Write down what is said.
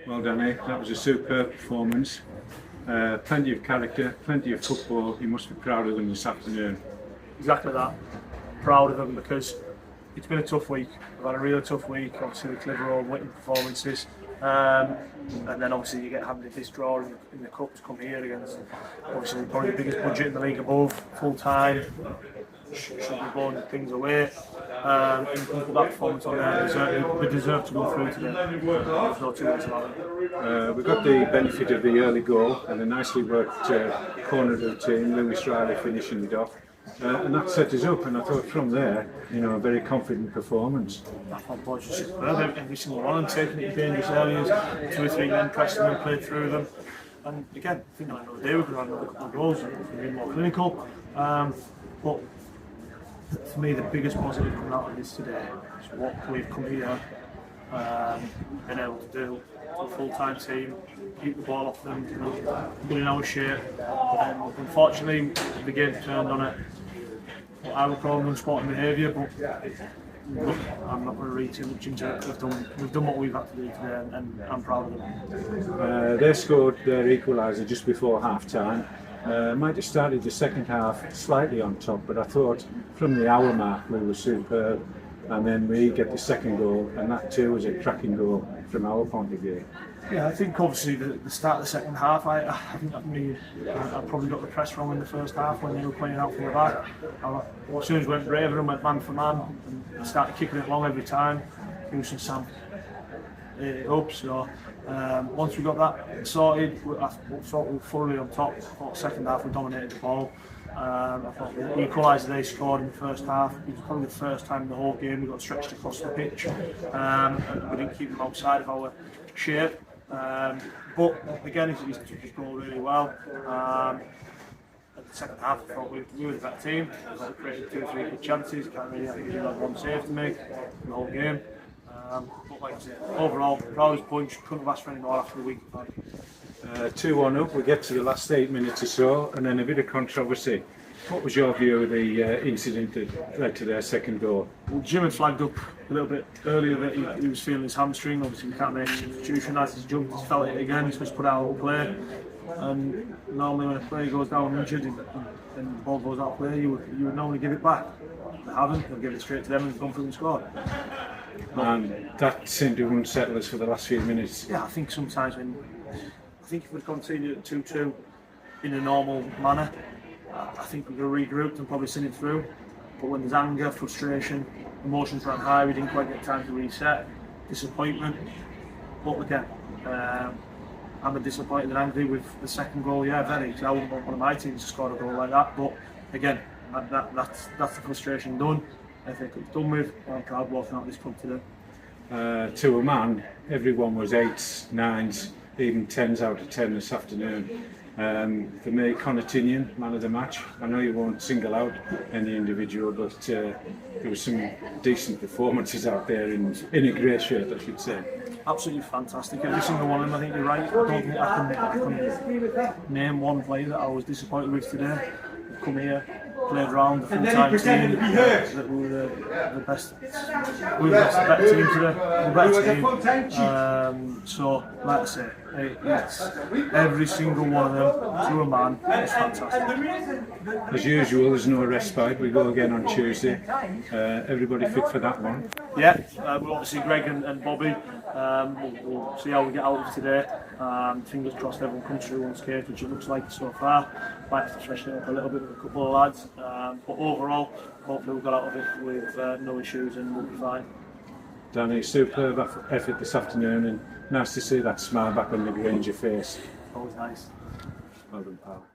Well, Danny, that was a superb performance. Plenty of character, plenty of football. You must be proud of them this afternoon. Exactly that. Proud of them because it's been a tough week. We've had a really tough week, obviously with Clitheroe winning performances. And then obviously you get handed this draw in the cup to come here against obviously probably the biggest budget in the league above, full time. Should be blowing things away. And put that performance on there, they deserve to go through today. There's no two ways about it. We got the benefit of the early goal and a nicely worked corner of the team, Lewis Riley finishing it off. And that set us up, and I thought from there, a very confident performance. That one was just superb, every single one, and taking it to dangerous areas, 2 or 3 men pressing them, played through them. And again, I think another day we could have another couple of goals, and be more clinical. But for me, the biggest positive coming out of this today is what we've come here been able to do. A full-time team, keep the ball off them, put in our shape. Unfortunately, the game turned on what I would call unsporting behaviour, but I'm not going to read too much into it. We've done what we've had to do today, and I'm proud of them. They scored their equaliser just before half-time. Might have started the second half slightly on top, but I thought from the hour mark we were superb, and then we get the second goal, and that too was a cracking goal from our point of view. Yeah, I think obviously the start of the second half, I think I probably got the press wrong in the first half when they were playing out from the back. As soon as we went braver and went man for man and started kicking it long every time, Hughes and Sam ate it up. So once we got that sorted, I thought we were thoroughly on top. I thought the second half we dominated the ball. I thought the equaliser they scored in the first half, it was probably the first time in the whole game we got stretched across the pitch. And we didn't keep them outside of our shape. But again, he's took his goal really well. At the second half, I thought we were the better team. We created 2 or 3 good chances. Can't really, I think we had 1 save to make in the whole game. But like I said, overall, proudest bunch. Couldn't have asked for any more after the week. 2-1 up, we get to the last 8 minutes or so, and then a bit of controversy. What was your view of the incident that led to their second goal? Well, Jim had flagged up a little bit earlier that he was feeling his hamstring. Obviously, we can't make a substitution. As he's jumped, he's felt it again. He's supposed to put out of play. And normally, when a player goes down injured and the ball goes out of play, you would normally give it back. They haven't. They'll give it straight to them and gone through and scored. And that seemed to unsettle us for the last few minutes. Yeah, I think sometimes if we'd continued at 2-2 in a normal manner, I think we could have regrouped and probably seen it through. But when there's anger, frustration, emotions ran high, we didn't quite get time to reset, disappointment. But again, I'm a disappointed and angry with the second goal. Yeah, very. I wouldn't want one of my teams to score a goal like that. But again, that's the frustration done. I think it's done with. I'm proud walking out of this club today. To a man, everyone was 8s, 9s, even 10s out of 10 this afternoon. For me, Connaughton, man of the match. I know you won't single out any individual, but there were some decent performances out there in a grey shirt, I should say. Absolutely fantastic. Every single one of them, I think you're right. I don't think I can name one player that I was disappointed with today. We've come here, played around the full-time team. That we were the best. We were the better team today. The better team. So, like I say, it's every single one of them to a man. It's fantastic. As usual, there's no respite. We go again on Tuesday. Everybody fit for that one? Yeah, we'll obviously Greg and Bobby. We'll see how we get out of today. Fingers crossed everyone comes through unscathed, which it looks like so far. Might have to freshen it up a little bit with a couple of lads. But overall, hopefully we'll get out of it with no issues and we'll be fine. Danny, superb effort this afternoon, and nice to see that smile back on the Grainger face. Always nice. Well done, pal.